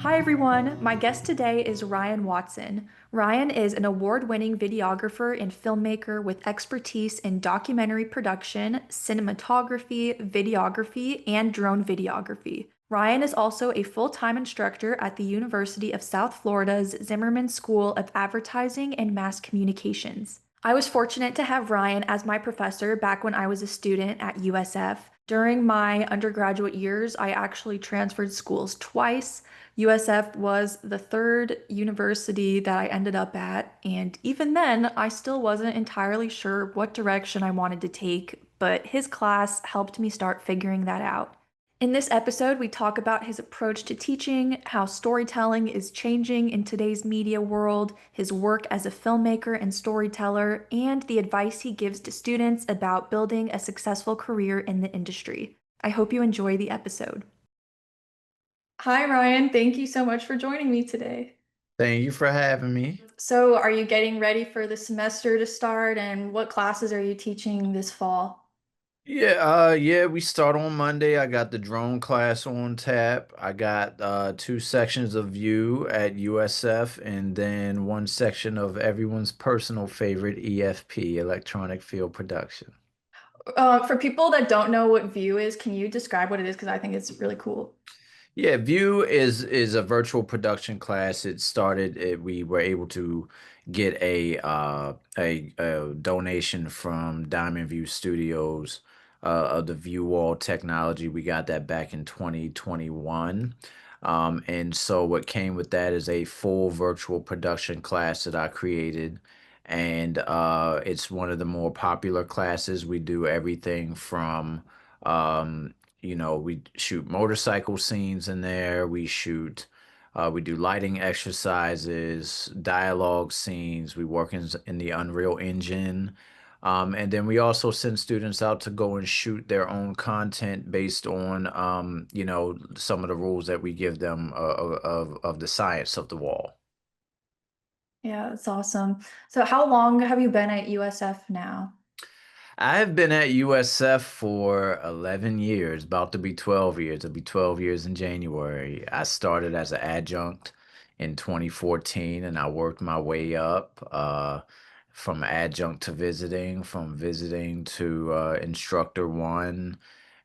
Hi everyone, my guest today is Ryan Watson. Ryan is an award-winning videographer and filmmaker with expertise in documentary production, cinematography, videography, and drone videography. Ryan is also a full-time instructor at the University of South Florida's Zimmerman School of Advertising and Mass Communications. I was fortunate to have Ryan as my professor back when I was a student at USF. During my undergraduate years, I actually transferred schools twice. USF was the third university that I ended up at, and even then, I still wasn't entirely sure what direction I wanted to take, but his class helped me start figuring that out. In this episode, we talk about his approach to teaching, how storytelling is changing in today's media world, his work as a filmmaker and storyteller, and the advice he gives to students about building a successful career in the industry. I hope you enjoy the episode. Hi, Ryan. Thank you so much for joining me today. Thank you for having me. So, are you getting ready for the semester to start, and what classes are you teaching this fall? Yeah, we start on Monday. I got the drone class on tap. I got two sections of view at USF and then one section of everyone's personal favorite EFP, electronic field production. For people that don't know what Vue is, can you describe what it is? Because I think it's really cool. Yeah, View is a virtual production class. We were able to get a donation from Diamond View Studios of the View Wall technology. We got that back in 2021. And so what came with that is a full virtual production class that I created. And it's one of the more popular classes. We do everything from we shoot motorcycle scenes in there. We do lighting exercises, dialogue scenes. We work in the Unreal Engine. And then we also send students out to go and shoot their own content based on, some of the rules that we give them of the science of the wall. Yeah, that's awesome. So, how long have you been at USF now? I have been at USF for 11 years, about to be 12 years. It'll be 12 years in January. I started as an adjunct in 2014 and I worked my way up from adjunct to visiting, from visiting to instructor one,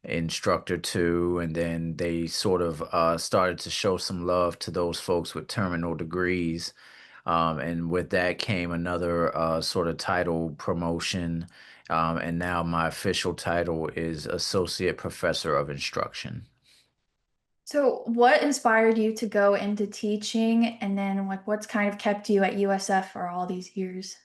instructor two, and then they sort of started to show some love to those folks with terminal degrees. And with that came another sort of title promotion. And now my official title is Associate Professor of Instruction. So, what inspired you to go into teaching, and then what's kind of kept you at USF for all these years?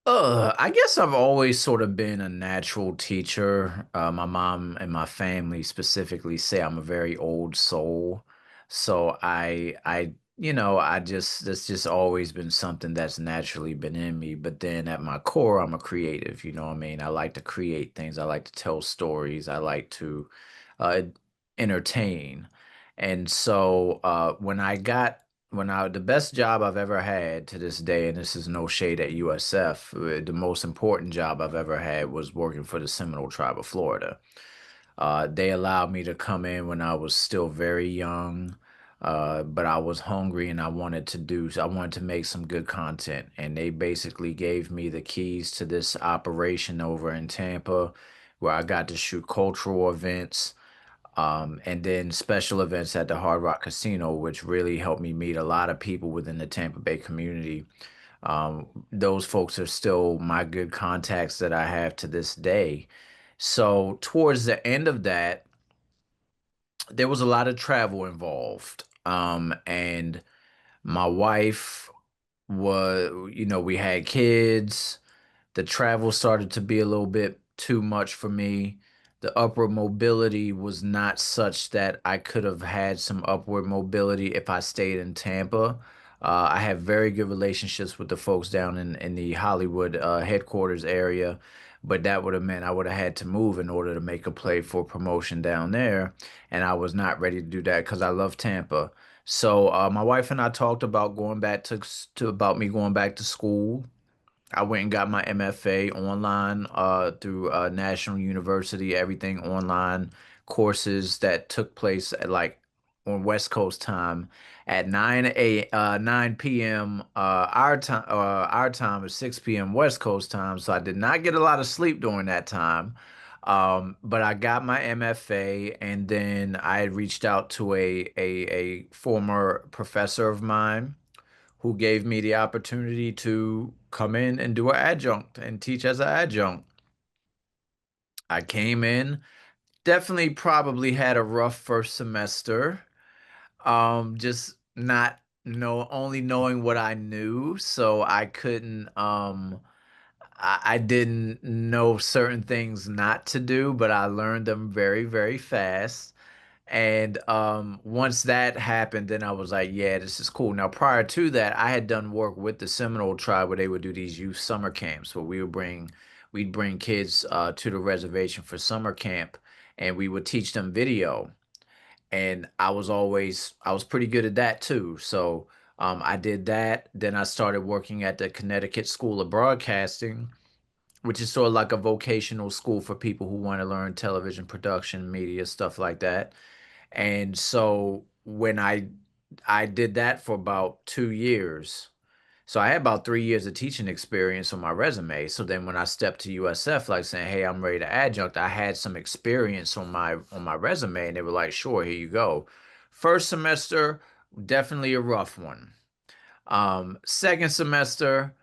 I guess I've always sort of been a natural teacher. My mom and my family specifically say I'm a very old soul. So that's just always been something that's naturally been in me. But then at my core, I'm a creative, you know what I mean? I like to create things. I like to tell stories. I like to uh, entertain. And so the best job I've ever had to this day, and this is no shade at USF, the most important job I've ever had was working for the Seminole Tribe of Florida. They allowed me to come in when I was still very young, but I was hungry and I wanted to make some good content. And they basically gave me the keys to this operation over in Tampa where I got to shoot cultural events and then special events at the Hard Rock Casino, which really helped me meet a lot of people within the Tampa Bay community. Those folks are still my good contacts that I have to this day. So, towards the end of that, there was a lot of travel involved. And my wife we had kids. The travel started to be a little bit too much for me. The upward mobility was not such that I could have had some upward mobility if I stayed in Tampa. I have very good relationships with the folks down in the Hollywood headquarters area, but that would have meant I would have had to move in order to make a play for promotion down there, and I was not ready to do that because I love Tampa. So my wife and I talked about going back to about me going back to school. I went and got my MFA online through National University, everything online courses that took place at like on West Coast time at 9 p.m. Our time is 6 p.m. West Coast time. So I did not get a lot of sleep during that time. But I got my MFA, and then I had reached out to a former professor of mine who gave me the opportunity to come in and do an adjunct and teach as an adjunct. I came in, definitely probably had a rough first semester. Just not know only knowing what I knew, so I couldn't I didn't know certain things not to do, but I learned them very, very fast. And once that happened, then I was like, yeah, this is cool. Now, prior to that, I had done work with the Seminole tribe where they would do these youth summer camps where we'd bring kids to the reservation for summer camp, and we would teach them video. And I was pretty good at that too. So I did that. Then I started working at the Connecticut School of Broadcasting, which is sort of like a vocational school for people who want to learn television production, media, stuff like that. And so I did that for about 2 years. So I had about 3 years of teaching experience on my resume. So then when I stepped to USF, like saying, "Hey, I'm ready to adjunct," I had some experience on my resume, and they were like, "Sure, here you go." First semester, definitely a rough one. Second semester,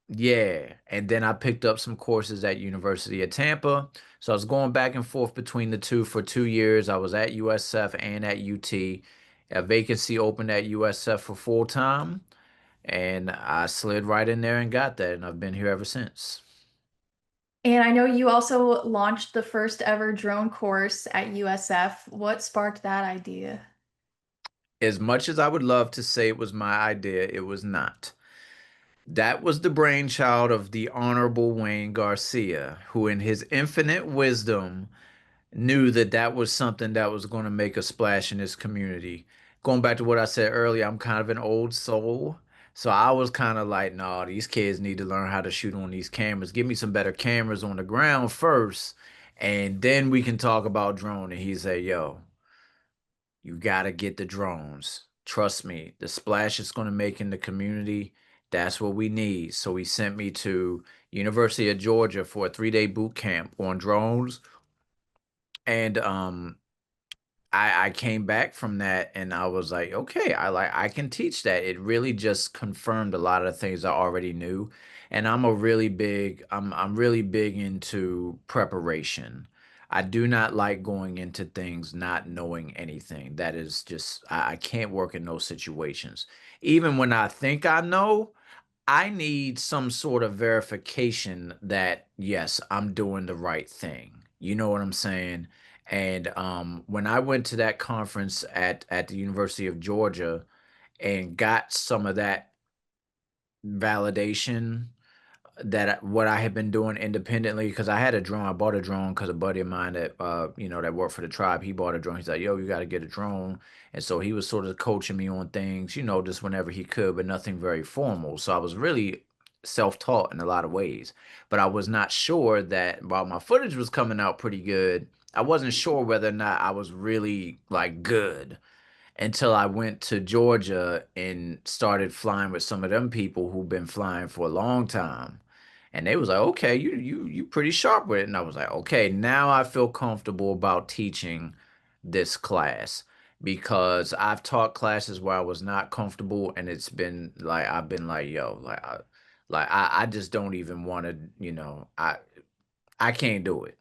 yeah, and then I picked up some courses at University of Tampa. So I was going back and forth between the two for 2 years. I was at USF and at UT. A vacancy opened at USF for full time, and I slid right in there and got that, and I've been here ever since. And I know you also launched the first ever drone course at USF. What sparked that idea? As much as I would love to say it was my idea, it was not. That was the brainchild of the Honorable Wayne Garcia, who, in his infinite wisdom, knew that that was something that was going to make a splash in this community. Going back to what I said earlier, I'm kind of an old soul. So I was kind of like, no, these kids need to learn how to shoot on these cameras. Give me some better cameras on the ground first, and then we can talk about drone. And he said, yo, you got to get the drones. Trust me, the splash it's going to make in the community, that's what we need. So he sent me to University of Georgia for a 3-day boot camp on drones. And I came back from that and I was like, okay, I can teach that. It really just confirmed a lot of things I already knew. And I'm really big into preparation. I do not like going into things not knowing anything. That is just I can't work in those situations. Even when I think I know, I need some sort of verification that yes, I'm doing the right thing. You know what I'm saying? And when I went to that conference at the University of Georgia and got some of that validation what I had been doing independently because I had a drone. I bought a drone because a buddy of mine that that worked for the tribe, he bought a drone. He's like, yo, you got to get a drone. And so he was sort of coaching me on things, just whenever he could, but nothing very formal. So I was really self-taught in a lot of ways. But I was not sure that while my footage was coming out pretty good, I wasn't sure whether or not I was really like good until I went to Georgia and started flying with some of them people who've been flying for a long time. And they was like, okay, you pretty sharp with it. And I was like, okay, now I feel comfortable about teaching this class because I've taught classes where I was not comfortable and it's been like I've been like, yo, I just don't even want to, I can't do it.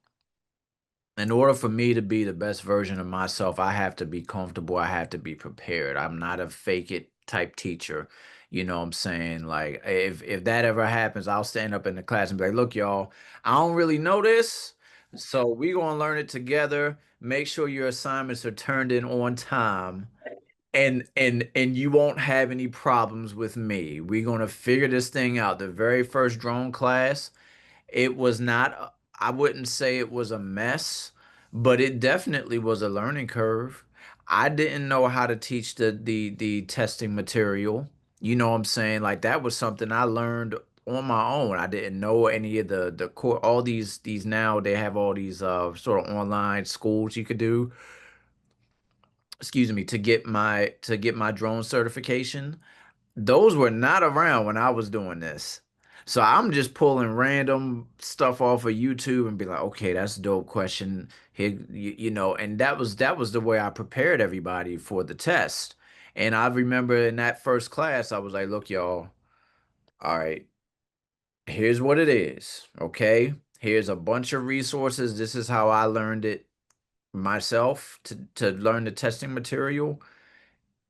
In order for me to be the best version of myself, I have to be comfortable. I have to be prepared. I'm not a fake it type teacher. You know what I'm saying? Like if that ever happens, I'll stand up in the class and be like, "Look, y'all, I don't really know this, so we gonna learn it together. Make sure your assignments are turned in on time, and you won't have any problems with me. We're gonna figure this thing out." The very first drone class. It was not, I wouldn't say it was a mess, but it definitely was a learning curve. I didn't know how to teach the testing material. You know what I'm saying? Like that was something I learned on my own. I didn't know any of the core all these now they have all these sort of online schools you could do. excuse me, to get my drone certification, those were not around when I was doing this. So I'm just pulling random stuff off of YouTube and be like, okay, that's a dope question. Here, you know, and that was the way I prepared everybody for the test. And I remember in that first class, I was like, look, y'all, all right, here's what it is. Okay. Here's a bunch of resources. This is how I learned it myself to learn the testing material.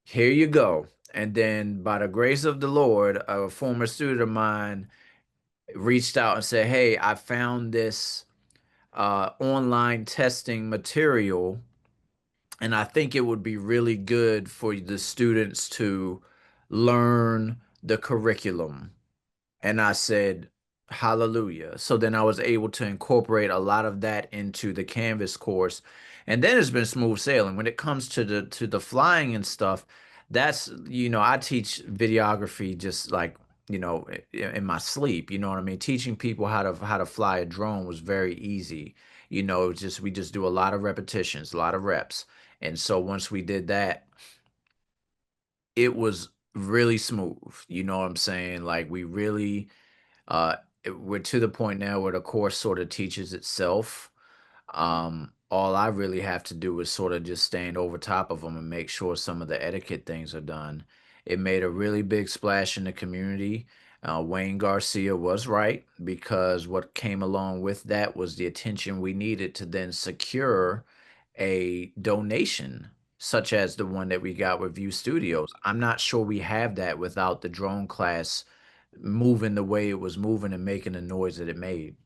Here you go. And then, by the grace of the Lord, a former student of mine reached out and said, hey, I found this online testing material, and I think it would be really good for the students to learn the curriculum. And I said, hallelujah. So then I was able to incorporate a lot of that into the Canvas course. And then it's been smooth sailing. When it comes to the flying and stuff, that's, you know, I teach videography just like, you know, in my sleep, you know what I mean? Teaching people how to fly a drone was very easy. You know, it's just we just do a lot of repetitions, a lot of reps. And so once we did that, it was really smooth. You know what I'm saying? Like we really uh, we're to the point now where the course sort of teaches itself. All I really have to do is sort of just stand over top of them and make sure some of the etiquette things are done. It made a really big splash in the community. Wayne Garcia was right because what came along with that was the attention we needed to then secure a donation, such as the one that we got with View Studios. I'm not sure we have that without the drone class moving the way it was moving and making the noise that it made.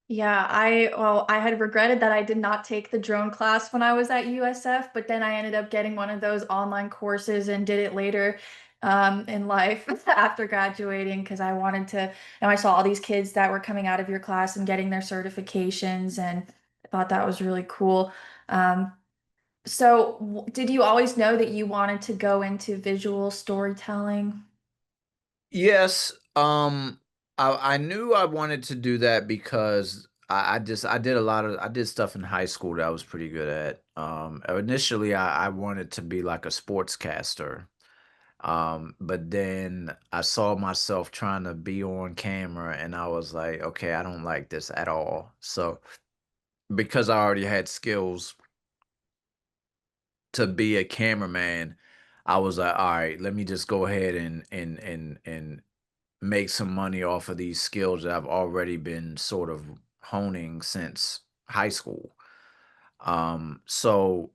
Yeah, I had regretted that I did not take the drone class when I was at USF, but then I ended up getting one of those online courses and did it later in life after graduating because I wanted to, and I saw all these kids that were coming out of your class and getting their certifications, and I thought that was really cool. Um, did you always know that you wanted to go into visual storytelling? Yes, I knew I wanted to do that because I just I did a lot of I did stuff in high school that I was pretty good at. Initially I wanted to be like a sportscaster. But then I saw myself trying to be on camera and I was like, okay, I don't like this at all. So because I already had skills to be a cameraman, I was like, all right, let me just go ahead and make some money off of these skills that I've already been sort of honing since high school. So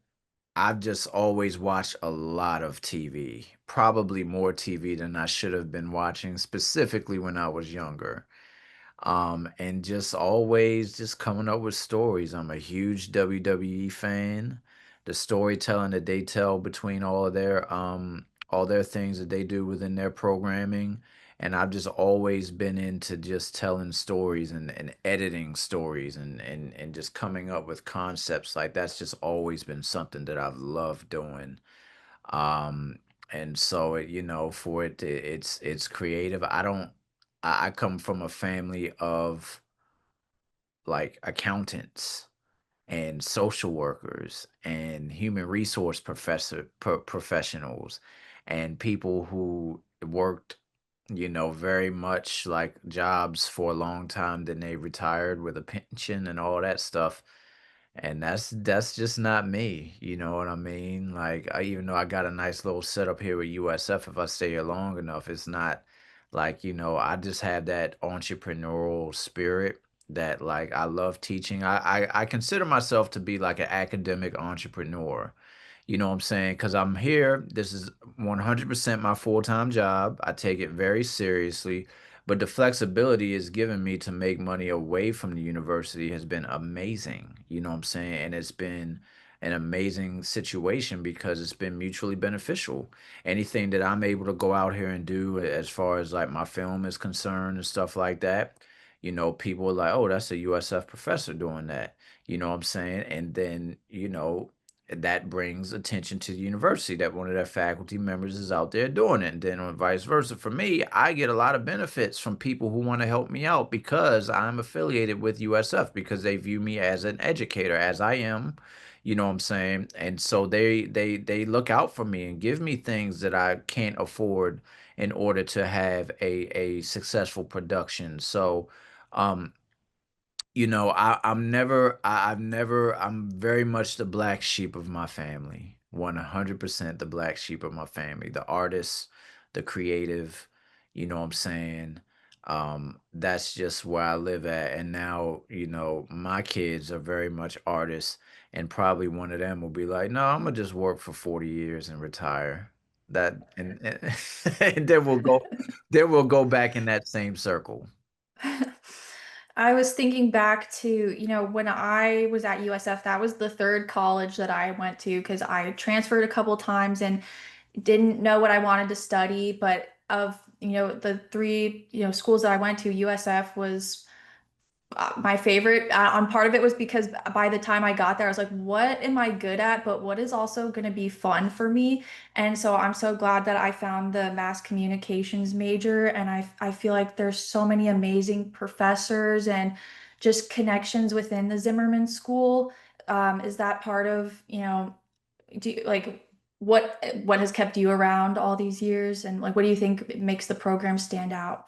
I've just always watched a lot of TV, probably more TV than I should have been watching, specifically when I was younger. And just always just coming up with stories. I'm a huge WWE fan. The storytelling that they tell between all their things that they do within their programming. And I've just always been into just telling stories and editing stories and just coming up with concepts. Like that's just always been something that I've loved doing. Um, and so it, you know, for it, it's creative. I come from a family of like accountants and social workers and human resource professionals and people who worked, you know, very much like jobs for a long time, then they retired with a pension and all that stuff. And that's just not me, you know what I mean? Like I even though I got a nice little setup here with USF, if I stay here long enough, it's not like, you know, I just have that entrepreneurial spirit that like I love teaching. I consider myself to be like an academic entrepreneur. You know what I'm saying? Because I'm here. This is 100% my full-time job. I take it very seriously. But the flexibility is given me to make money away from the university has been amazing. You know what I'm saying? And it's been an amazing situation because it's been mutually beneficial. Anything that I'm able to go out here and do as far as like my film is concerned and stuff like that, you know, people are like, oh, that's a USF professor doing that. You know what I'm saying? And then, you know, that brings attention to the university that one of their faculty members is out there doing it. And then on vice versa for me, I get a lot of benefits from people who want to help me out because I'm affiliated with USF because they view me as an educator, as I am. You know what I'm saying? And so they look out for me and give me things that I can't afford in order to have a successful production. So um I'm very much the black sheep of my family. 100% the black sheep of my family. The artist, the creative, you know what I'm saying? That's just where I live at. And now, my kids are very much artists, and probably one of them will be like, no, I'm gonna just work for 40 years and retire. And and then we'll go back in that same circle. I was thinking back to, when I was at USF, that was the third college that I went to because I transferred a couple times and didn't know what I wanted to study. But of, the three, schools that I went to, USF was my favorite. On part of it was because by the time I got there, I was like, what am I good at? But what is also going to be fun for me? And so I'm so glad that I found the mass communications major. And I feel like there's so many amazing professors and just connections within the Zimmerman school. Is that part of, do you, like what has kept you around all these years? And like, what do you think makes the program stand out?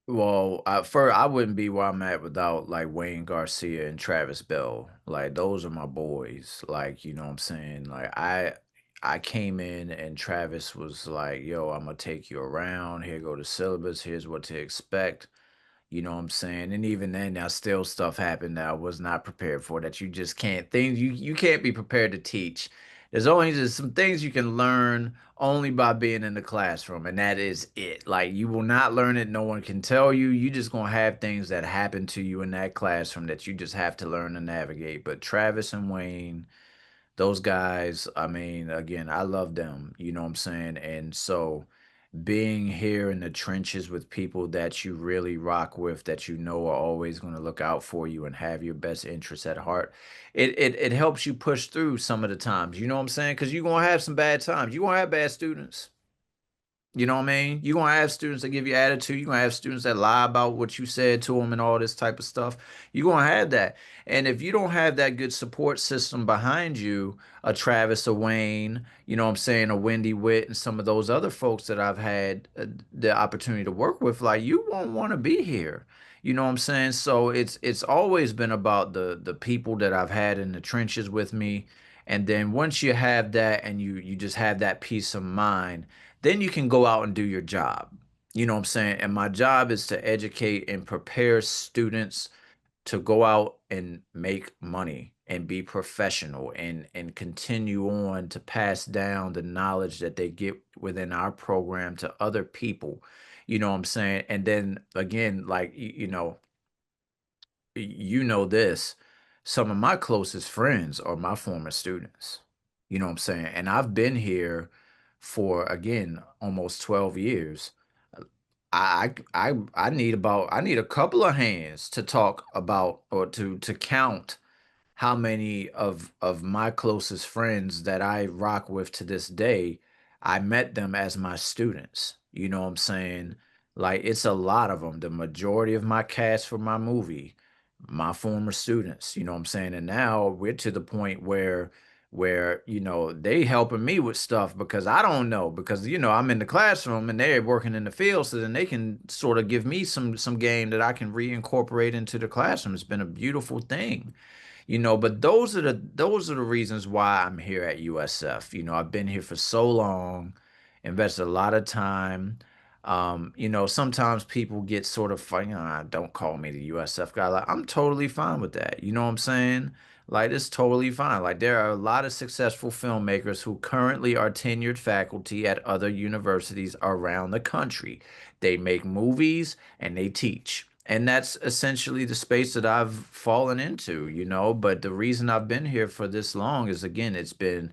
Well, first, I wouldn't be where I'm at without like Wayne Garcia and Travis Bell. Like those are my boys. Like, you know what I'm saying? Like I came in and Travis was like, "Yo, I'm gonna take you around. Here go the syllabus. Here's what to expect." You know what I'm saying? And even then, now still stuff happened that I was not prepared for that you just can't things you can't be prepared to teach. There's only just some things you can learn only by being in the classroom, and that is it. Like you will not learn it, no one can tell you. You just gonna have things that happen to you in that classroom that you just have to learn to navigate. But Travis and Wayne, those guys, I mean, again, I love them, you know what I'm saying? And so being here in the trenches with people that you really rock with, that you know are always going to look out for you and have your best interests at heart, it helps you push through some of the times. You know what I'm saying? Because you're going to have some bad times. You're going to have bad students. You know what I mean? You're gonna have students that give you attitude. You're gonna have students that lie about what you said to them and all this type of stuff. You're gonna have that. And if you don't have that good support system behind you, a Travis, a Wayne, you know what I'm saying, a Wendy Witt, and some of those other folks that I've had the opportunity to work with, like you won't want to be here. You know what I'm saying? So it's always been about the people that I've had in the trenches with me. And then once you have that and you just have that peace of mind, then you can go out and do your job. You know what I'm saying? And my job is to educate and prepare students to go out and make money and be professional and continue on to pass down the knowledge that they get within our program to other people. You know what I'm saying? And then again, like you know this, some of my closest friends are my former students. You know what I'm saying? And I've been here for again almost 12 years. I need a couple of hands to talk about or to count how many of my closest friends that I rock with to this day, I met them as my students. You know what I'm saying? Like it's a lot of them. The majority of my cast for my movie, my former students, you know what I'm saying? And now we're to the point where they helping me with stuff because I don't know because I'm in the classroom and they're working in the field so then they can sort of give me some game that I can reincorporate into the classroom. It's been a beautiful thing. But those are the reasons why I'm here at USF. I've been here for so long, invested a lot of time. Sometimes people get sort of funny, don't call me the USF guy. Like, I'm totally fine with that. You know what I'm saying? Like, it's totally fine. Like, there are a lot of successful filmmakers who currently are tenured faculty at other universities around the country. They make movies and they teach. And that's essentially the space that I've fallen into. But the reason I've been here for this long is again, it's been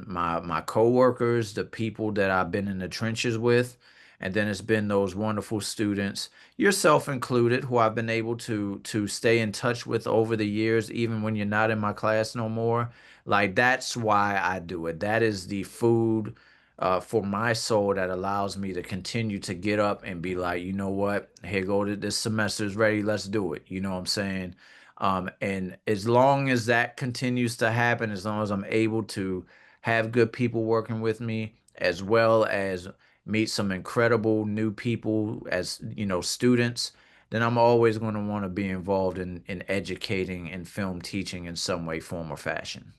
my coworkers, the people that I've been in the trenches with, And then it's been those wonderful students, yourself included, who I've been able to stay in touch with over the years, even when you're not in my class no more. Like that's why I do it. That is the food for my soul that allows me to continue to get up and be like, you know what, here go to this semester's ready, let's do it. You know what I'm saying? And as long as that continues to happen, as long as I'm able to have good people working with me, as well as meet some incredible new people as, you know, students, then I'm always going to want to be involved in educating and film teaching in some way, form, or fashion.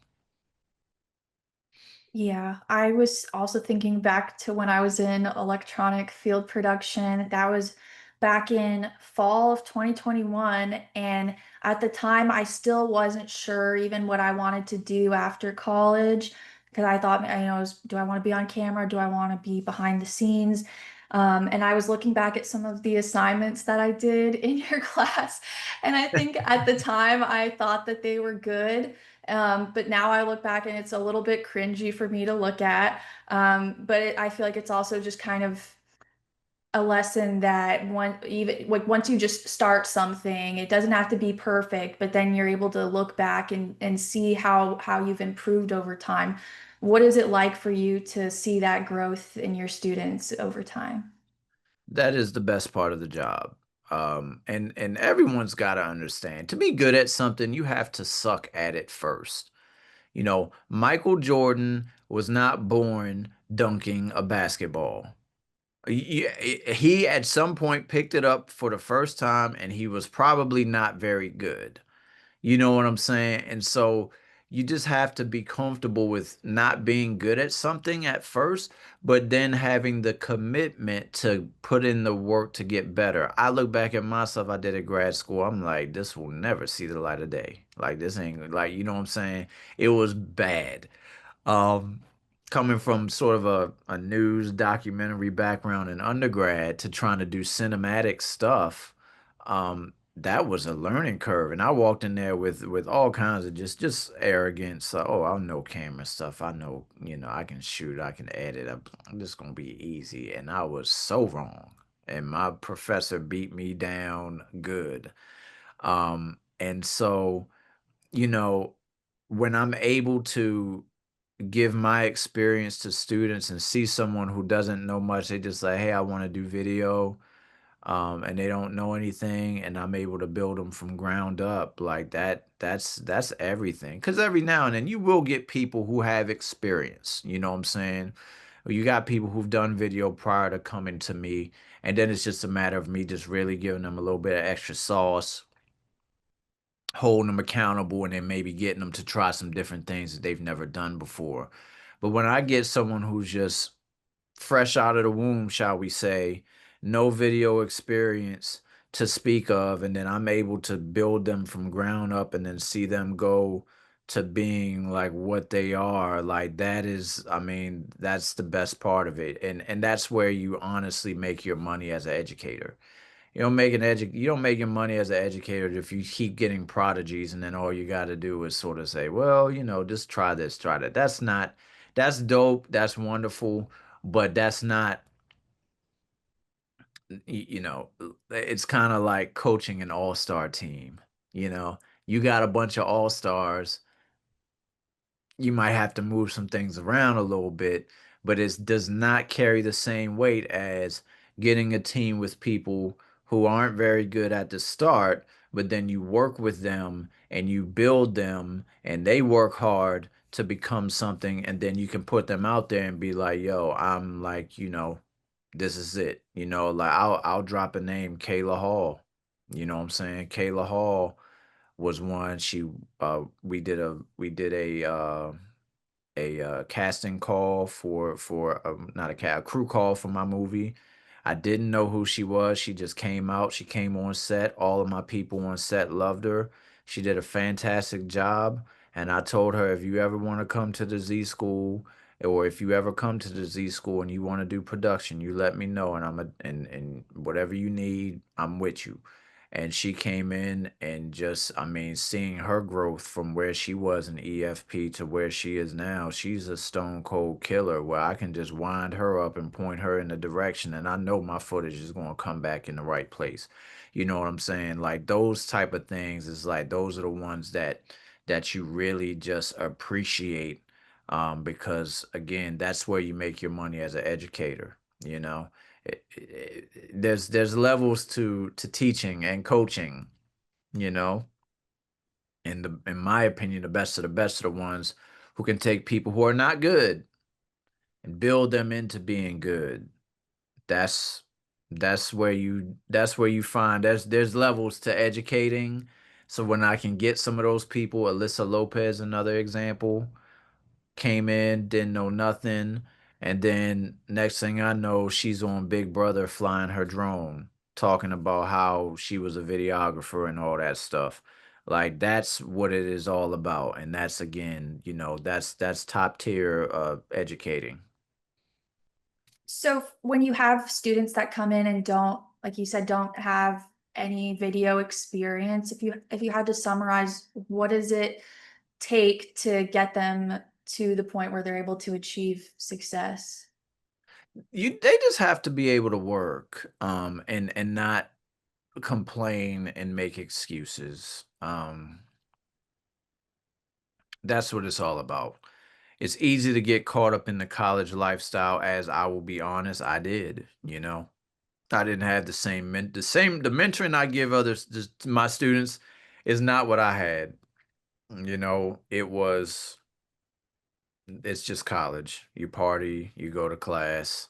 Yeah, I was also thinking back to when I was in electronic field production. That was back in fall of 2021. And at the time, I still wasn't sure even what I wanted to do after college because I thought, do I want to be on camera? Do I want to be behind the scenes? And I was looking back at some of the assignments that I did in your class. And I think at the time, I thought that they were good. But now I look back and it's a little bit cringy for me to look at. I feel like it's also just kind of a lesson that even like once you just start something, it doesn't have to be perfect, but then you're able to look back and see how you've improved over time. What is it like for you to see that growth in your students over time? That is the best part of the job. And everyone's got to understand to be good at something, you have to suck at it first. You know, Michael Jordan was not born dunking a basketball. He at some point picked it up for the first time and he was probably not very good. You know what I'm saying? And so you just have to be comfortable with not being good at something at first, but then having the commitment to put in the work to get better. I look back at myself, I did at grad school. I'm like, this will never see the light of day. Like, this ain't like, you know what I'm saying? It was bad. Um, Coming from sort of a news documentary background in undergrad to trying to do cinematic stuff, that was a learning curve. And I walked in there with all kinds of just arrogance. Oh, I know camera stuff. I know, you know, I can shoot, I can edit. I'm just gonna be easy. And I was so wrong. And my professor beat me down good. And so, you know, when I'm able to give my experience to students and see someone who doesn't know much, they just say, "Hey, I want to do video," and they don't know anything, and I'm able to build them from ground up like that. That's everything. Because every now and then you will get people who have experience. You know what I'm saying? You got people who've done video prior to coming to me, and then it's just a matter of me just really giving them a little bit of extra sauce, holding them accountable, and then maybe getting them to try some different things that they've never done before. But when I get someone who's just fresh out of the womb, shall we say, no video experience to speak of, and then I'm able to build them from ground up and then see them go to being like what they are, like that is, I mean, that's the best part of it. And that's where you honestly make your money as an educator. You don't make your money as an educator if you keep getting prodigies and then all you got to do is sort of say, well, you know, just try this, try that. That's dope, that's wonderful, but that's not, you know, it's kind of like coaching an all-star team, you know. You got a bunch of all-stars, you might have to move some things around a little bit, but it does not carry the same weight as getting a team with people who aren't very good at the start, but then you work with them and you build them and they work hard to become something, and then you can put them out there and be like, yo, I'm like, you know, this is it. You know, like I'll drop a name, Kayla Hall. You know what I'm saying? Kayla Hall was one. She we did a casting call for not a crew call for my movie. I didn't know who she was. She just came out. She came on set. All of my people on set loved her. She did a fantastic job. And I told her, if you ever want to come to the Z School, or if you ever come to the Z School and you want to do production, you let me know, and and whatever you need, I'm with you. And she came in and just, I mean, seeing her growth from where she was in EFP to where she is now, she's a stone cold killer where I can just wind her up and point her in the direction, and I know my footage is going to come back in the right place. You know what I'm saying? Like those type of things is like those are the ones that you really just appreciate, because again, that's where you make your money as an educator, you know. There's levels to teaching and coaching, you know. And in my opinion, the best of the ones who can take people who are not good and build them into being good. That's that's where you find there's levels to educating. So when I can get some of those people, Alyssa Lopez, another example, came in, didn't know nothing, and then next thing I know, she's on Big Brother flying her drone, talking about how she was a videographer and all that stuff. Like that's what it is all about, and that's again, that's top tier educating. So when you have students that come in and don't, like you said, don't have any video experience, if you had to summarize, what does it take to get them to the point where they're able to achieve success? They just have to be able to work, and not complain and make excuses. That's what it's all about. It's easy to get caught up in the college lifestyle, as I will be honest, I did, you know. I didn't have the mentoring I give others, just my students, is not what I had. You know, it's just college. You party, you go to class,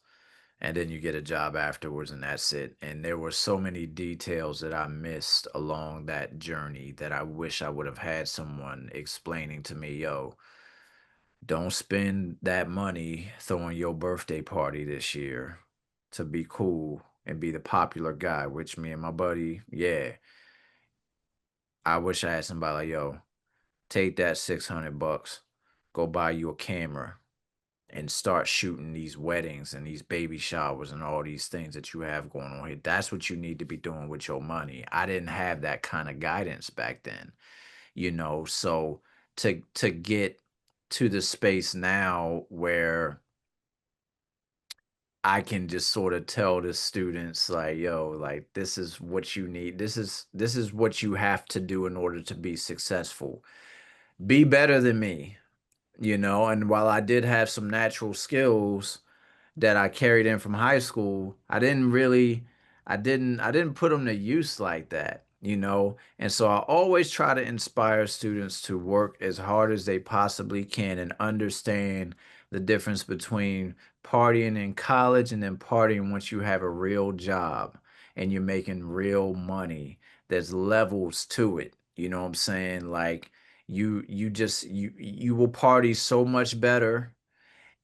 and then you get a job afterwards, and that's it. And there were so many details that I missed along that journey that I wish I would have had someone explaining to me, yo, don't spend that money throwing your birthday party this year to be cool and be the popular guy, which me and my buddy, yeah. I wish I had somebody like, yo, take that 600 bucks, go buy you a camera and start shooting these weddings and these baby showers and all these things that you have going on here. That's what you need to be doing with your money. I didn't have that kind of guidance back then, so to get to the space now where I can just sort of tell the students like, yo, like this is what you need. This is what you have to do in order to be successful. Be better than me, and while I did have some natural skills that I carried in from high school, I didn't put them to use like that. And so I always try to inspire students to work as hard as they possibly can and understand the difference between partying in college and then partying once you have a real job and you're making real money. There's levels to it. You know what I'm saying? Like you will party so much better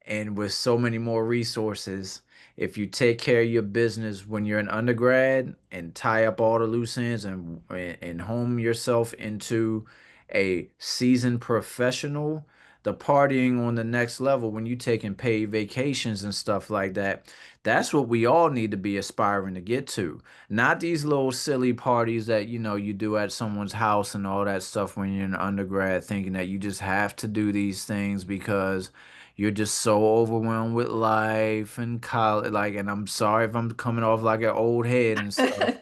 and with so many more resources, if you take care of your business when you're an undergrad and tie up all the loose ends and home yourself into a seasoned professional, the partying on the next level when you taking paid vacations and stuff like that, that's what we all need to be aspiring to get to. Not these little silly parties that you do at someone's house and all that stuff when you're an undergrad, thinking that you just have to do these things because you're just so overwhelmed with life and college. Like, and I'm sorry if I'm coming off like an old head and stuff,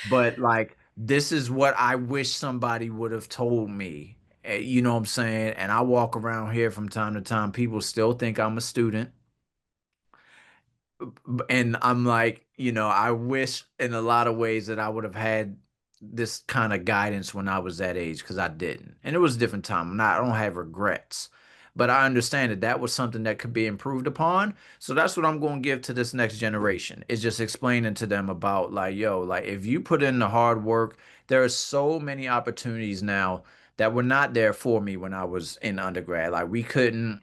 but like, this is what I wish somebody would have told me. You know what I'm saying? And I walk around here from time to time. People still think I'm a student. And I'm like, I wish in a lot of ways that I would have had this kind of guidance when I was that age because I didn't. And it was a different time. I don't have regrets. But I understand that that was something that could be improved upon. So that's what I'm going to give to this next generation. Is just explaining to them about like, yo, like if you put in the hard work, there are so many opportunities now that were not there for me when I was in undergrad. Like we couldn't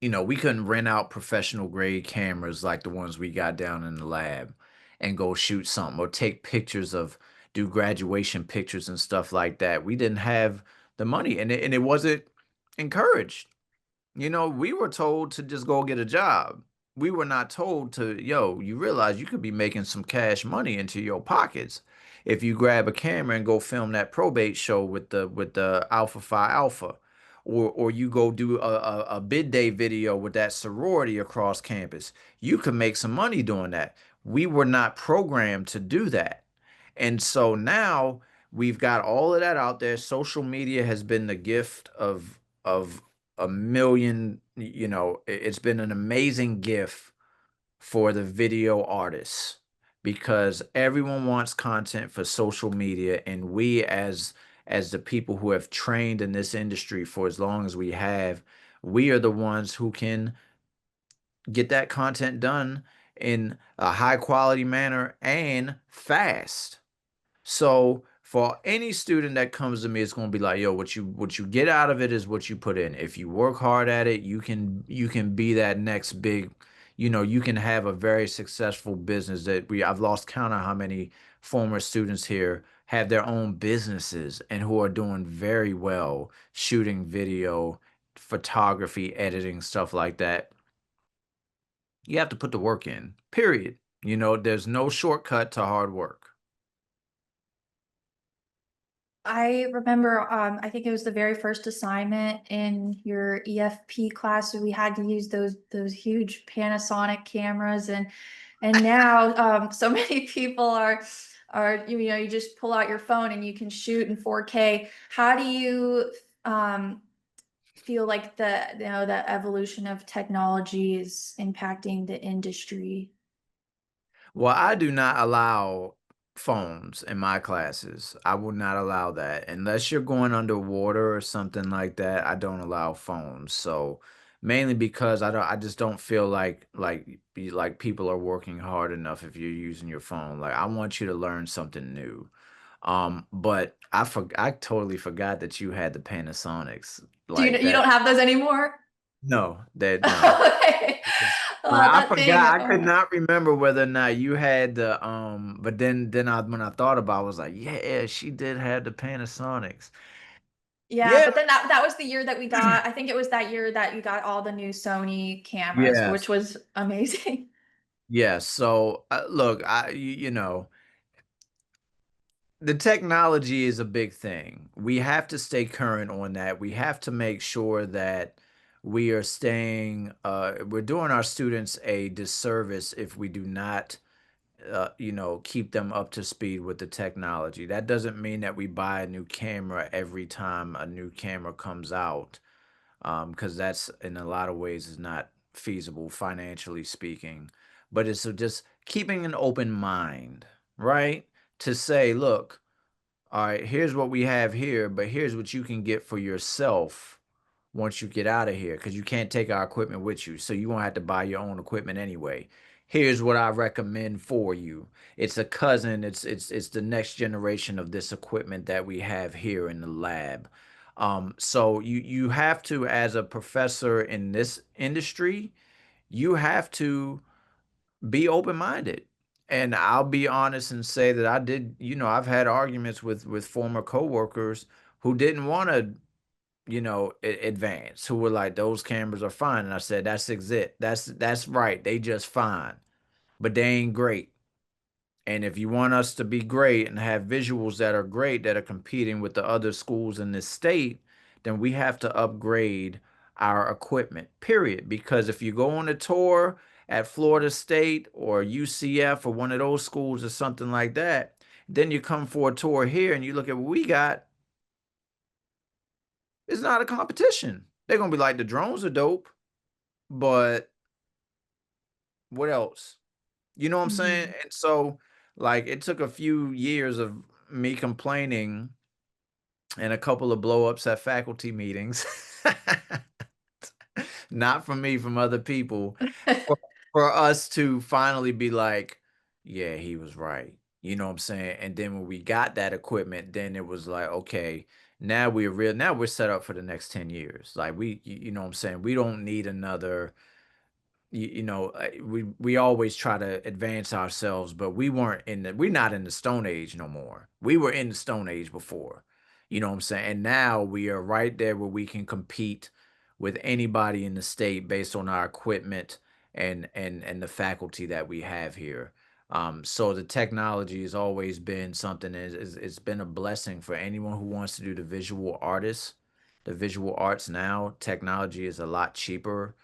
rent out professional grade cameras like the ones we got down in the lab and go shoot something or take pictures do graduation pictures and stuff like that. We didn't have the money and it wasn't encouraged. We were told to just go get a job. We were not told to, yo, you realize you could be making some cash money into your pockets. If you grab a camera and go film that probate show with the Alpha Phi Alpha, or you go do a bid day video with that sorority across campus, you could make some money doing that. We were not programmed to do that. And so now we've got all of that out there. Social media has been the gift of a million, it's been an amazing gift for the video artists because everyone wants content for social media, and we as the people who have trained in this industry for as long as we have, we are the ones who can get that content done in a high quality manner and fast. So for any student that comes to me, it's going to be like, yo, what you get out of it is what you put in. If you work hard at it, you can be that next big, you can have a very successful business that I've lost count of how many former students here have their own businesses and who are doing very well shooting video, photography, editing, stuff like that. You have to put the work in, period. There's no shortcut to hard work. I remember, I think it was the very first assignment in your EFP class. We had to use those huge Panasonic cameras, and now so many people are you just pull out your phone and you can shoot in 4K. How do you feel like the evolution of technology is impacting the industry? Well, I do not allow phones in my classes. I will not allow that. Unless you're going underwater or something like that, I don't allow phones. So mainly because I just don't feel like people are working hard enough if you're using your phone. Like I want you to learn something new. But I totally forgot that you had the Panasonics Do like you don't that. have those anymore? No, that no. Okay. Like, Oh, I that thing. forgot. I could Oh. not remember whether or not you had the but then when I thought about it, I was like, yeah, she did have the Panasonics. Yeah, Yeah. but then that was the year that we got, I think it was that year that you got all the new Sony cameras, which Yes. was amazing. Yes. So look, the technology is a big thing. We have to stay current on that. We have to make sure that we are staying we're doing our students a disservice if we do not keep them up to speed with the technology. That doesn't mean that we buy a new camera every time a new camera comes out, because that's in a lot of ways is not feasible financially speaking. But it's just keeping an open mind, right? To say, look, all right, here's what we have here, but here's what you can get for yourself once you get out of here, because you can't take our equipment with you. So you won't have to buy your own equipment anyway. Here's what I recommend for you. It's a cousin, it's the next generation of this equipment that we have here in the lab. So you have to, as a professor in this industry, you have to be open-minded. And I'll be honest and say that I did, I've had arguments with former coworkers who didn't want to, advance, who were like, those cameras are fine. And I said, that's right. They just fine, but they ain't great. And if you want us to be great and have visuals that are great, that are competing with the other schools in this state, then we have to upgrade our equipment, period. Because if you go on a tour at Florida State or UCF or one of those schools or something like that, then you come for a tour here and you look at what we got, it's not a competition. They're going to be like, the drones are dope, but what else? You know what I'm saying? Mhm. And so, like, it took a few years of me complaining and a couple of blow ups at faculty meetings. Not from me, from other people, for, for us to finally be like, yeah, he was right. You know what I'm saying? And then when we got that equipment, then it was like, okay, now we're set up for the next 10 years. Like you know what I'm saying? We don't need another we always try to advance ourselves, but we're not in the Stone Age no more. We were in the Stone Age before, you know what I'm saying? And now we are right there where we can compete with anybody in the state based on our equipment and the faculty that we have here. So the technology has always been something it's been a blessing for anyone who wants to do the visual arts now. Technology is a lot cheaper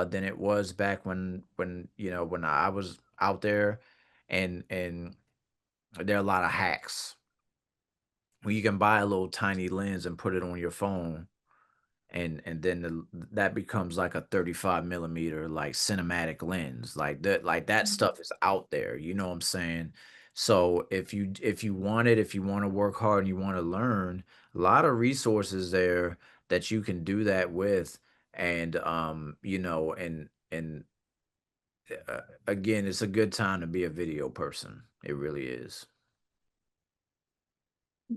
than it was back when when I was out there, and there are a lot of hacks where you can buy a little tiny lens and put it on your phone, and then that becomes like a 35 millimeter like cinematic lens, like that stuff is out there, you know what I'm saying? So if you want to work hard and you want to learn, a lot of resources there that you can do that with. And again, it's a good time to be a video person. It really is.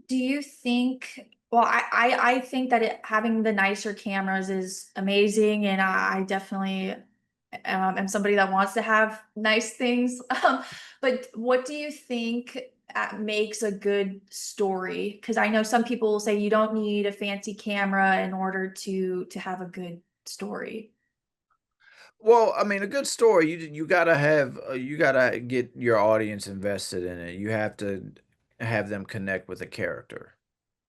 Do you think, well, I think that having the nicer cameras is amazing, and I definitely am somebody that wants to have nice things. But what do you think makes a good story? Because I know some people will say you don't need a fancy camera in order to have a good story. Well, I mean, a good story, you gotta have you gotta get your audience invested in it. You have to have them connect with a character.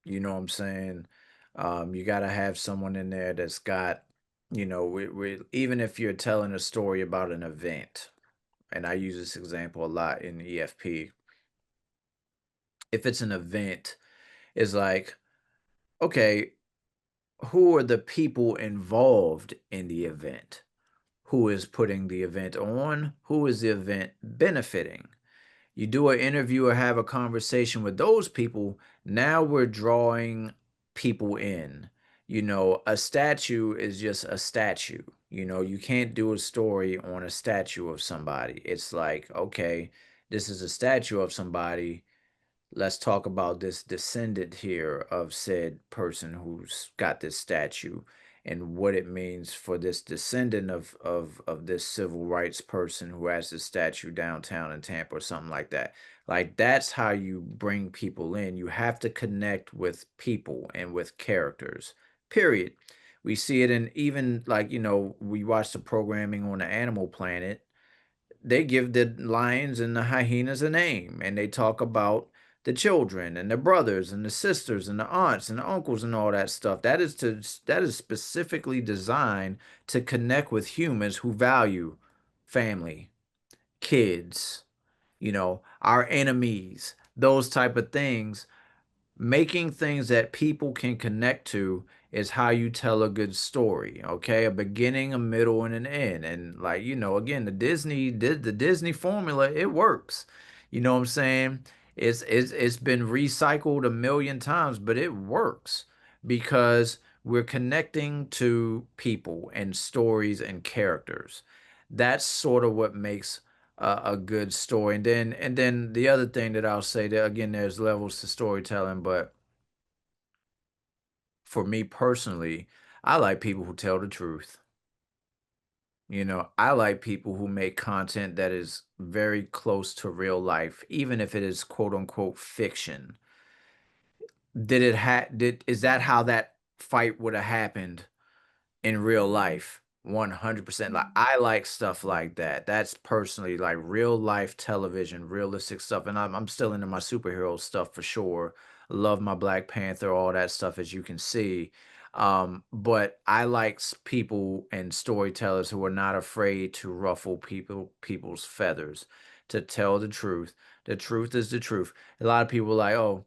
You know what I'm saying? You gotta have someone in there that's got, even if you're telling a story about an event, and I use this example a lot in EFP. If it's an event, it's like, okay, who are the people involved in the event? Who is putting the event on? Who is the event benefiting? You do an interview or have a conversation with those people. Now we're drawing people in. A statue is just a statue. You can't do a story on a statue of somebody. It's like, okay, this is a statue of somebody. Let's talk about this descendant here of said person who's got this statue, and what it means for this descendant of this civil rights person who has this statue downtown in Tampa or something like that. Like, that's how you bring people in. You have to connect with people and with characters. Period. We see it in, even like, we watch the programming on the Animal Planet. They give the lions and the hyenas a name, and they talk about the children and the brothers and the sisters and the aunts and the uncles and all that stuff. That is specifically designed to connect with humans who value family, kids, our enemies, those type of things. Making things that people can connect to is how you tell a good story. Okay, a beginning, a middle, and an end. And, like, again, the Disney formula, it works. You know what I'm saying? It's been recycled a million times, but it works because we're connecting to people and stories and characters. That's sort of what makes a good story. And then the other thing that I'll say, that again, there's levels to storytelling, but for me personally, I like people who tell the truth. I like people who make content that is very close to real life, even if it is quote unquote fiction. Is that how that fight would have happened in real life? 100%. Like, I like stuff like that. That's personally like real life television, realistic stuff. And I'm still into my superhero stuff for sure. Love my Black Panther, all that stuff, as you can see. But I like people and storytellers who are not afraid to ruffle people's feathers, to tell the truth. The truth is the truth. A lot of people are like, oh,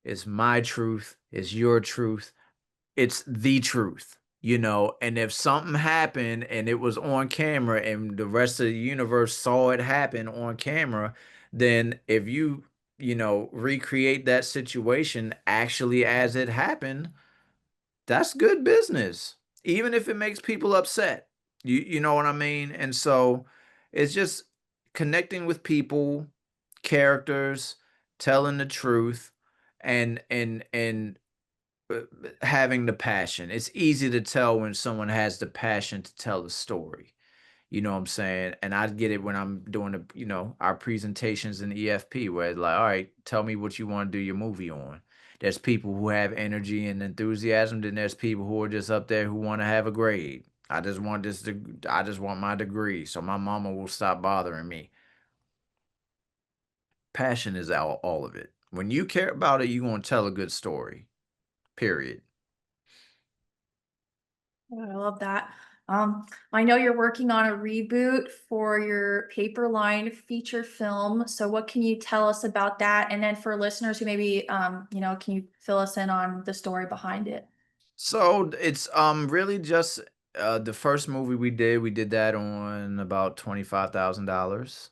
it's my truth, it's your truth, it's the truth, and if something happened and it was on camera and the rest of the universe saw it happen on camera, then if recreate that situation actually as it happened, that's good business, even if it makes people upset. You know what I mean? And so it's just connecting with people, characters, telling the truth, and having the passion. It's easy to tell when someone has the passion to tell a story. You know what I'm saying? And I get it when I'm doing our presentations in EFP, where it's like, all right, tell me what you want to do your movie on. There's people who have energy and enthusiasm, then there's people who are just up there who want to have a grade. I just want my degree, so my mama will stop bothering me. Passion is all of it. When you care about it, you're gonna tell a good story. Period. Oh, I love that. I know you're working on a reboot for your paper line feature film. So what can you tell us about that? And then for listeners who maybe, can you fill us in on the story behind it? So it's really just the first movie we did that on about $25,000.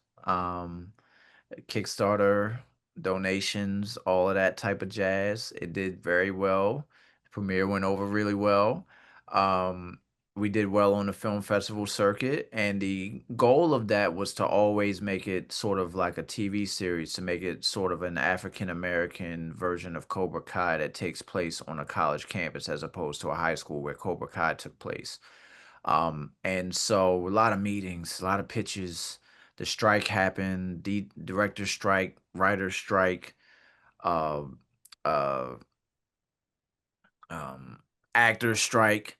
Kickstarter, donations, all of that type of jazz. It did very well. Premiere went over really well. Um, we did well on the film festival circuit, and the goal of that was to always make it sort of like a TV series, to make it sort of an African American version of Cobra Kai that takes place on a college campus as opposed to a high school where Cobra Kai took place. And so a lot of meetings, a lot of pitches. The strike happened, the director strike, writer strike, uh, uh, um, actor strike.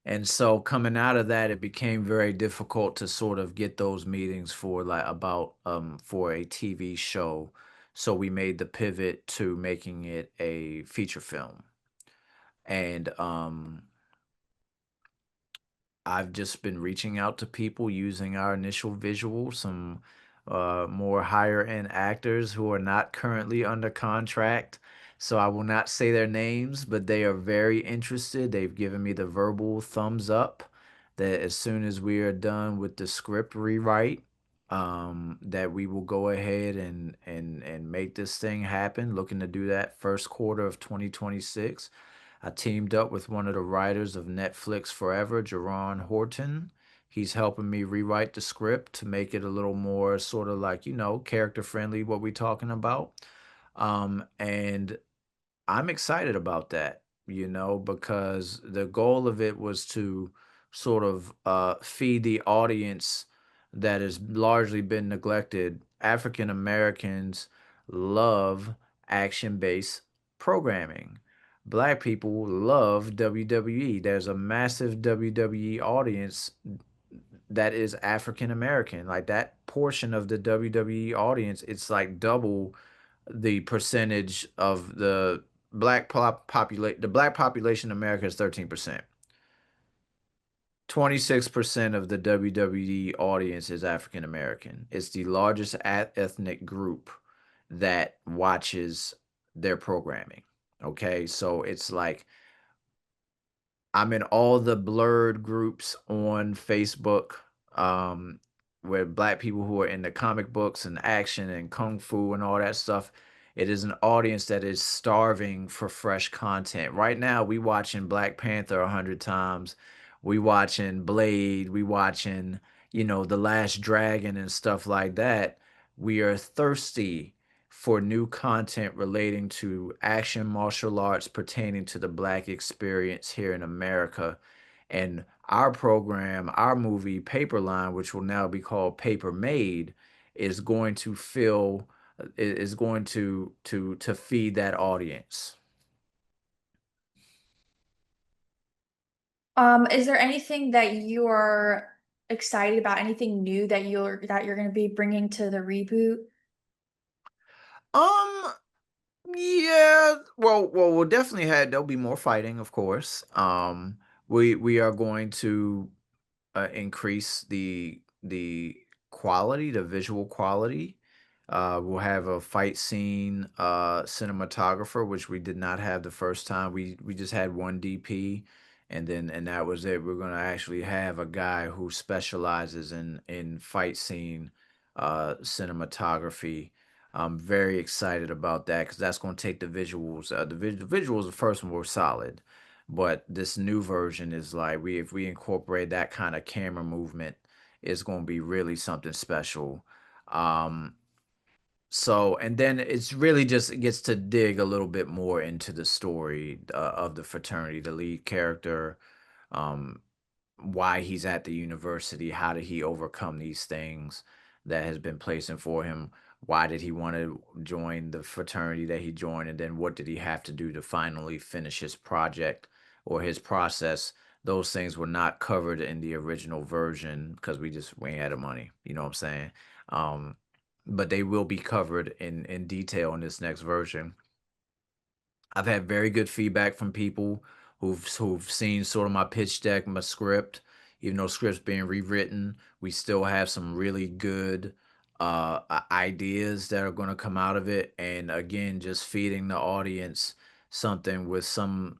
And so coming out of that, it became very difficult to sort of get those meetings for like about for a TV show. So we made the pivot to making it a feature film. And I've just been reaching out to people using our initial visual, some more higher end actors who are not currently under contract. So I will not say their names, but they are very interested. They've given me the verbal thumbs up that as soon as we are done with the script rewrite, that we will go ahead and make this thing happen. Looking to do that first quarter of 2026. I teamed up with one of the writers of Netflix Forever, Jerron Horton. He's helping me rewrite the script to make it a little more sort of like, character friendly, what we're talking about. And I'm excited about that, because the goal of it was to sort of feed the audience that has largely been neglected. African Americans love action based programming. Black people love WWE. There's a massive WWE audience that is African American. Like that portion of the WWE audience, it's like double the percentage of the the black population in America is 13%. 26% of the WWE audience is African American. It's the largest ethnic group that watches their programming. Okay, so it's like I'm in all the blurred groups on Facebook, um, where black people who are into comic books and action and kung fu and all that stuff. It is an audience that is starving for fresh content. Right now, we watching Black Panther 100 times. We watching Blade. We watching, The Last Dragon and stuff like that. We are thirsty for new content relating to action martial arts pertaining to the black experience here in America. And our program, our movie Paperline, which will now be called Paper Made, is going to fill is going to feed that audience. Is there anything that you are excited about? Anything new that you're going to be bringing to the reboot? Um yeah, well, we'll definitely have there'll be more fighting, of course. We are going to increase the quality, the visual quality. We'll have a fight scene cinematographer, which we did not have the first time. We just had one DP, and that was it. We're gonna actually have a guy who specializes in fight scene cinematography. I'm very excited about that because that's going to take the visuals. The visuals, the first one were solid, but this new version is like if we incorporate that kind of camera movement, it's going to be really something special. Um, so and then it's really just it gets to dig a little bit more into the story of the fraternity, the lead character, um, why he's at the university, how did he overcome these things that has been placing for him, why did he want to join the fraternity that he joined, and then what did he have to do to finally finish his project or his process. Those things were not covered in the original version because we ain't had the money, you know what I'm saying? um but they will be covered in detail in this next version. I've had very good feedback from people who've seen sort of my pitch deck, my script. Even though script's being rewritten, we still have some really good ideas that are going to come out of it. And again, just feeding the audience something with some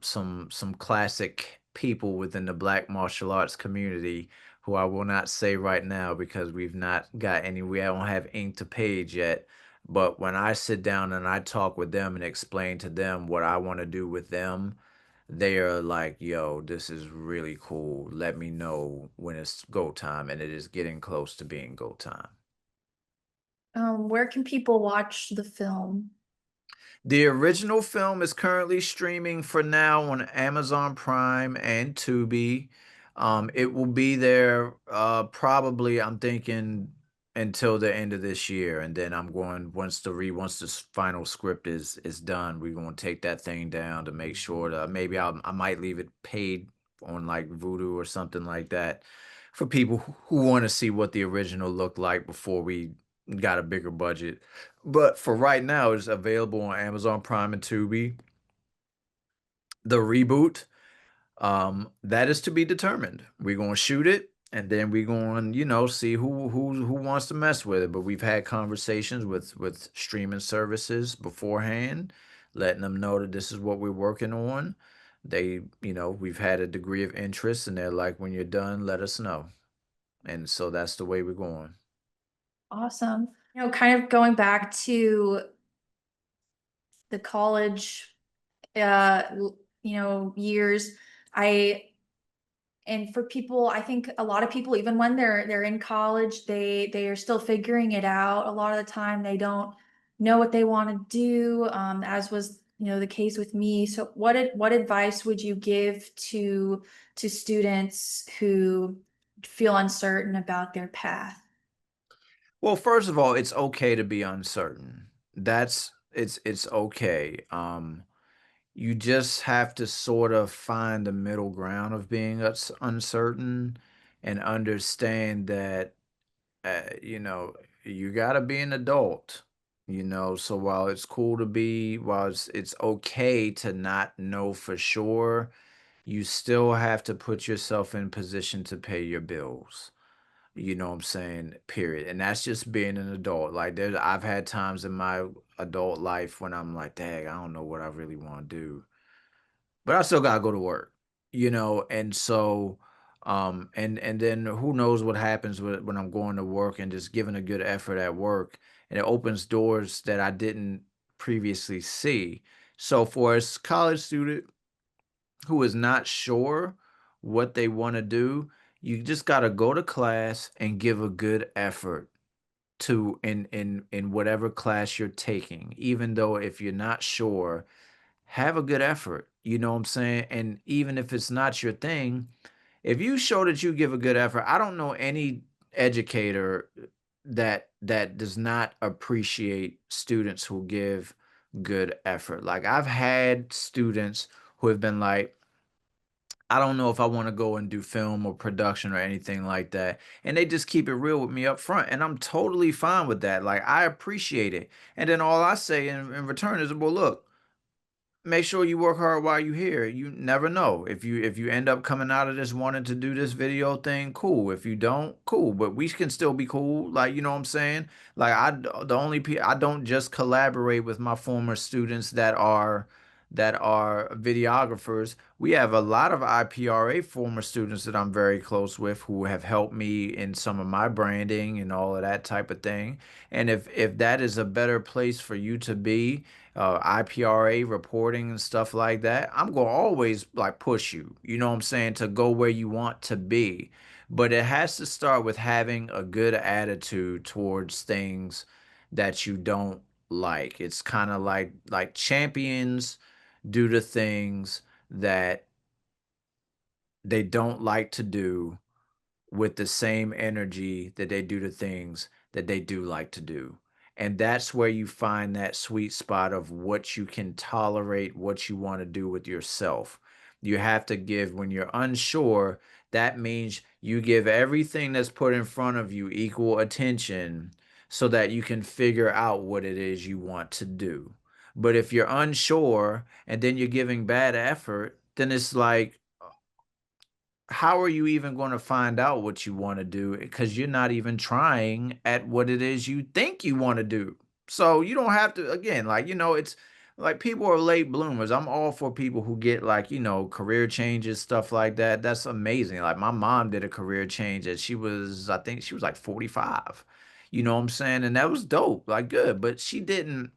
classic people within the Black martial arts community who I will not say right now because we've not got any. We don't have ink to page yet, but when I sit down and I talk with them and explain to them what I want to do with them, they are like, yo, this is really cool. Let me know when it's go time. And it is getting close to being go time. Where can people watch the film? The original film is currently streaming for now on Amazon Prime and Tubi. It will be there probably, I'm thinking, until the end of this year, and then I'm going once this final script is done, we're going to take that thing down to make sure that maybe I might leave it paid on like Voodoo or something like that for people who want to see what the original looked like before we got a bigger budget. But for right now, it's available on Amazon Prime and Tubi. The reboot, that is to be determined. We're gonna shoot it, and then we're going, see who wants to mess with it. But we've had conversations with streaming services beforehand, letting them know that this is what we're working on. We've had a degree of interest, and they're like, when you're done, let us know. And so that's the way we're going. Awesome. Kind of going back to the college, years, I and for people, I think a lot of people, even when they're in college, they are still figuring it out. A lot of the time, they don't know what they want to do, as was the case with me. So, what advice would you give to students who feel uncertain about their path? Well, first of all, it's okay to be uncertain. It's okay. You just have to sort of find the middle ground of being uncertain and understand that you know, you got to be an adult. So while it's cool to be, while it's okay to not know for sure, you still have to put yourself in position to pay your bills. You know what I'm saying? Period. And that's just being an adult. Like I've had times in my adult life when I'm like, dang, I don't know what I really want to do. But I still gotta go to work, and so and then who knows what happens when I'm going to work and just giving a good effort at work, and it opens doors that I didn't previously see. So for a college student who is not sure what they want to do, you just got to go to class and give a good effort to in whatever class you're taking, even though if you're not sure, have a good effort. You know what I'm saying? And even if it's not your thing, if you show that you give a good effort, I don't know any educator that does not appreciate students who give good effort. Like I've had students who have been like, I don't know if I want to go and do film or production or anything like that. And they just keep it real with me up front. And I'm totally fine with that. Like I appreciate it. And then all I say in return is, well, look, make sure you work hard while you're here. You never know. If you end up coming out of this wanting to do this video thing, cool. If you don't, cool. But we can still be cool. Like, you know what I'm saying? Like I don't just collaborate with my former students that are videographers. We have a lot of IPRA former students that I'm very close with who have helped me in some of my branding and all of that type of thing. And if that is a better place for you to be, IPRA reporting and stuff like that, I'm gonna always like push you, you know what I'm saying, to go where you want to be. But it has to start with having a good attitude towards things that you don't like. It's kind of like champions do the things that they don't like to do with the same energy that they do the things that they do like to do. And that's where you find that sweet spot of what you can tolerate, what you want to do with yourself. You have to give, when you're unsure, that means you give everything that's put in front of you equal attention so that you can figure out what it is you want to do. But if you're unsure and then you're giving bad effort, then it's like, how are you even going to find out what you want to do? Because you're not even trying at what it is you think you want to do. So you don't have to, again, like, it's like people are late bloomers. I'm all for people who get like, career changes, stuff like that. That's amazing. Like my mom did a career change and I think she was like 45. You know what I'm saying? And that was dope, like good. But she didn't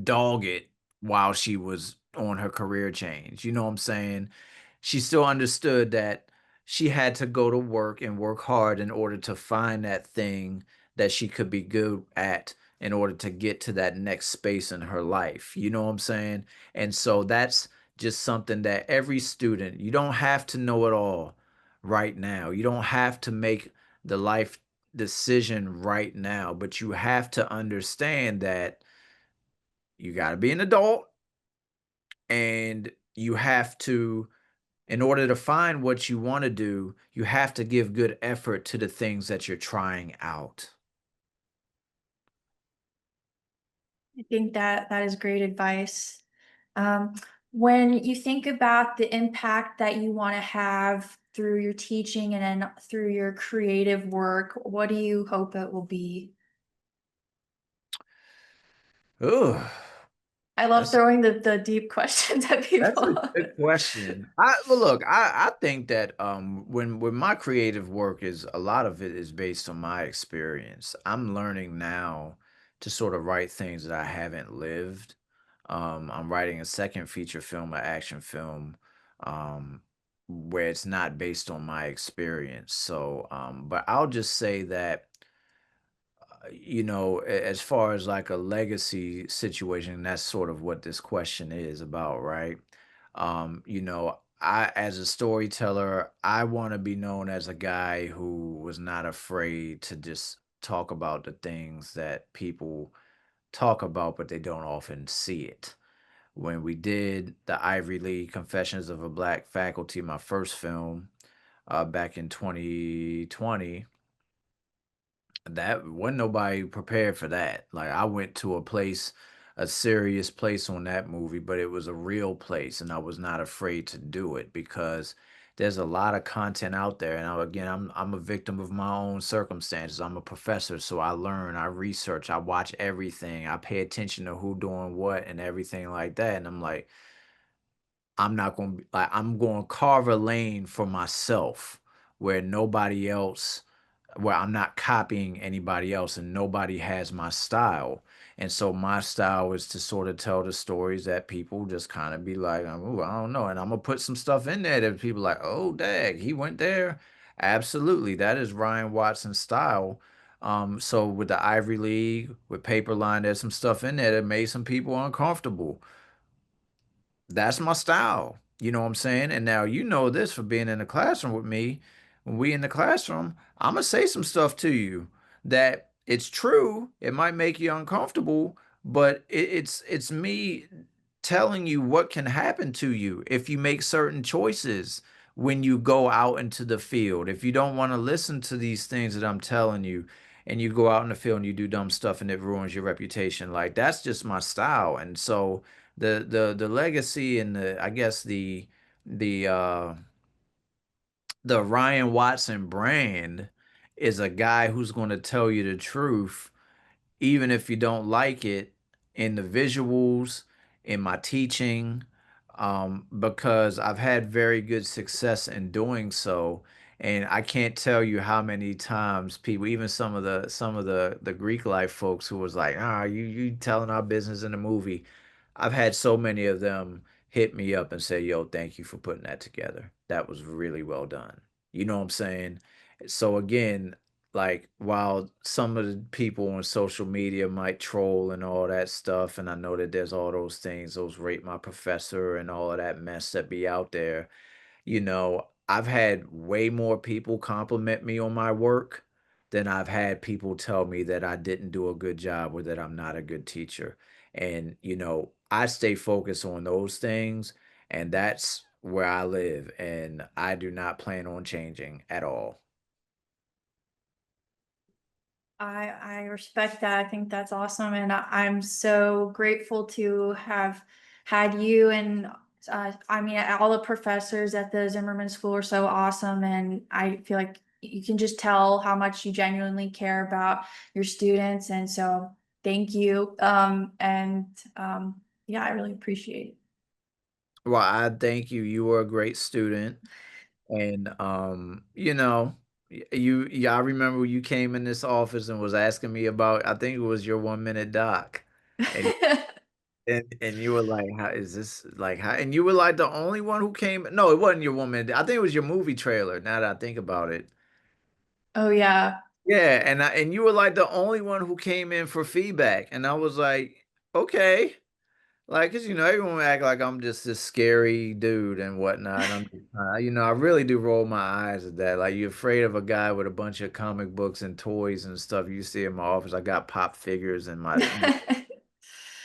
dog it while she was on her career change. You know what I'm saying? She still understood that she had to go to work and work hard in order to find that thing that she could be good at in order to get to that next space in her life. You know what I'm saying? And so that's just something that every student, you don't have to know it all right now. You don't have to make the life decision right now, but you have to understand that you got to be an adult and you have to, in order to find what you want to do, you have to give good effort to the things that you're trying out. I think that that is great advice. Um, when you think about the impact that you want to have through your teaching and then through your creative work, what do you hope it will be? Ugh, I love that's throwing the deep questions at That's a people. good question. Well, look, I think that when my creative work is a lot of it is based on my experience. I'm learning now to sort of write things that I haven't lived. I'm writing a second feature film, an action film, um, where it's not based on my experience. So, but I'll just say that as far as like a legacy situation, that's sort of what this question is about, right? As a storyteller, I want to be known as a guy who was not afraid to just talk about the things that people talk about, but they don't often see it. When we did the Ivy League Confessions of a Black Faculty, my first film, back in 2020, that wasn't nobody prepared for that. Like I went to a serious place on that movie, but it was a real place, and I was not afraid to do it because there's a lot of content out there. And again, I'm a victim of my own circumstances. I'm a professor, so I learn, I research, I watch everything, I pay attention to who doing what and everything like that. And I'm like, I'm not going to be like, I'm going to carve a lane for myself where nobody else, where I'm not copying anybody else and nobody has my style. And so my style is to sort of tell the stories that people just kind of be like, oh, I don't know. And I'm going to put some stuff in there that people like, oh, dag, he went there. Absolutely. That is Ryan Watson's style. So with the Ivory League, with Paperline, there's some stuff in there that made some people uncomfortable. That's my style. You know what I'm saying? And now you know this for being in the classroom with me. When we in the classroom, I'm gonna say some stuff to you that it's true. It might make you uncomfortable, but it's me telling you what can happen to you if you make certain choices when you go out into the field. If you don't want to listen to these things that I'm telling you, and you go out in the field and you do dumb stuff and it ruins your reputation, like that's just my style. And so the legacy and the I guess the uh the Ryan Watson brand is a guy who's going to tell you the truth even if you don't like it, in the visuals, in my teaching, because I've had very good success in doing so. And I can't tell you how many times people, even some of the Greek life folks who was like, you telling our business in the movie. I've had so many of them hit me up and say, yo, thank you for putting that together. That was really well done. You know what I'm saying? So again, like while some of the people on social media might troll and all that stuff, and I know that there's all those things, those rate my professor and all of that mess that be out there, I've had way more people compliment me on my work than I've had people tell me that I didn't do a good job or that I'm not a good teacher. And, I stay focused on those things, and that's where I live, and I do not plan on changing at all. I respect that. I think that's awesome, and I'm so grateful to have had you. And I mean, all the professors at the Zimmerman School are so awesome, and I feel like you can just tell how much you genuinely care about your students. And so, thank you. Yeah, I really appreciate it. Well, I thank you. You were a great student. And yeah, I remember when you came in this office and was asking me about, I think it was your 1 minute doc. And and you were like, how is this like how and you were like the only one who came. No, it wasn't your 1 minute. I think it was your movie trailer, now that I think about it. Oh yeah. Yeah, and you were like the only one who came in for feedback. And I was like, okay. Like, cause everyone act like I'm just this scary dude and whatnot. I'm, I really do roll my eyes at that. Like, you're afraid of a guy with a bunch of comic books and toys and stuff. You see in my office, I got pop figures and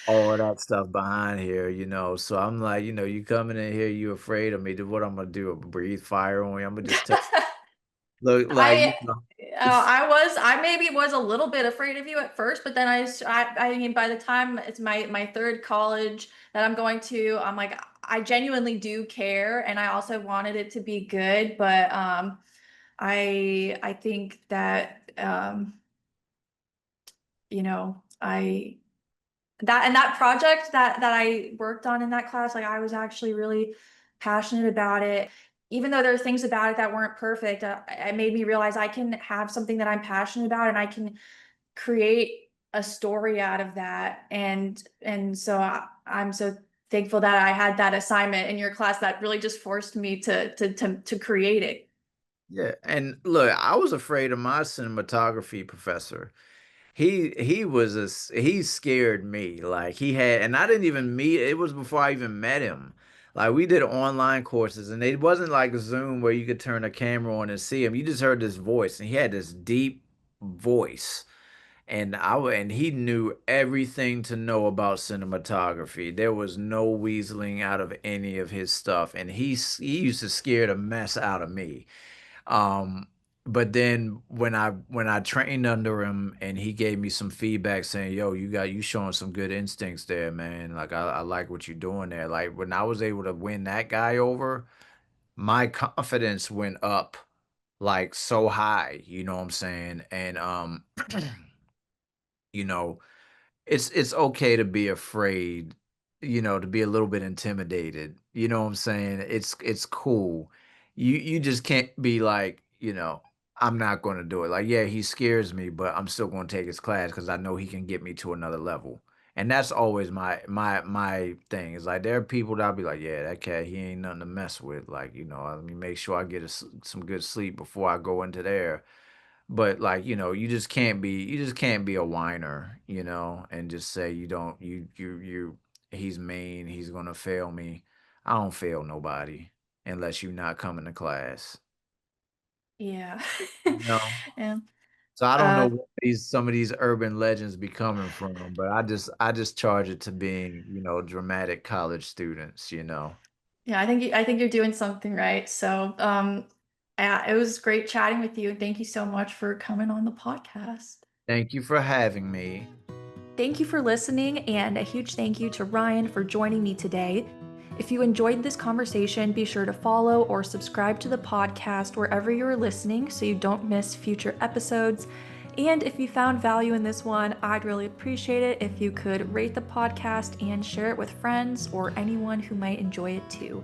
all of that stuff behind here. So I'm like, you coming in here, you afraid of me. What I'm gonna do? Breathe fire on you? I'm gonna just look like, I I maybe was a little bit afraid of you at first, but then I mean, by the time it's my third college that I'm going to, I'm like, I genuinely do care, and I also wanted it to be good. But I think that I that project that I worked on in that class, like I was actually really passionate about it. Even though there are things about it that weren't perfect, it made me realize I can have something that I'm passionate about, and I can create a story out of that. And so I'm so thankful that I had that assignment in your class that really just forced me to create it. yeah. And look, I was afraid of my cinematography professor. He scared me. Like, and I didn't even meet, it was before I even met him. Like, we did online courses, and it wasn't like Zoom where you could turn a camera on and see him. You just heard this voice, and he had this deep voice. And he knew everything to know about cinematography. There was no weaseling out of any of his stuff, and he used to scare the mess out of me. Um, but then when I trained under him and he gave me some feedback saying, "Yo, you showing some good instincts there, man. Like, I like what you're doing there." Like, when I was able to win that guy over, my confidence went up like so high, you know what I'm saying? And you know, it's okay to be afraid, to be a little bit intimidated. You know what I'm saying? It's cool. You just can't be like, I'm not going to do it. Like, yeah, he scares me, but I'm still going to take his class because I know he can get me to another level. And that's always my thing. Is like, there are people that I'll be like, yeah, that cat, he ain't nothing to mess with. Like, let me make sure I get some good sleep before I go into there. But, like, you just can't be a whiner, and just say you don't he's mean, he's gonna fail me. I don't fail nobody unless you not coming to class. Yeah. You know? Yeah. So I don't know Uh, what some of these urban legends be coming from, but I just charge it to being, dramatic college students. Yeah, I think you're doing something right. So, yeah, it was great chatting with you, and thank you so much for coming on the podcast. Thank you for having me. Thank you for listening, and a huge thank you to Ryan for joining me today. If you enjoyed this conversation, be sure to follow or subscribe to the podcast wherever you're listening so you don't miss future episodes. And if you found value in this one, I'd really appreciate it if you could rate the podcast and share it with friends or anyone who might enjoy it too.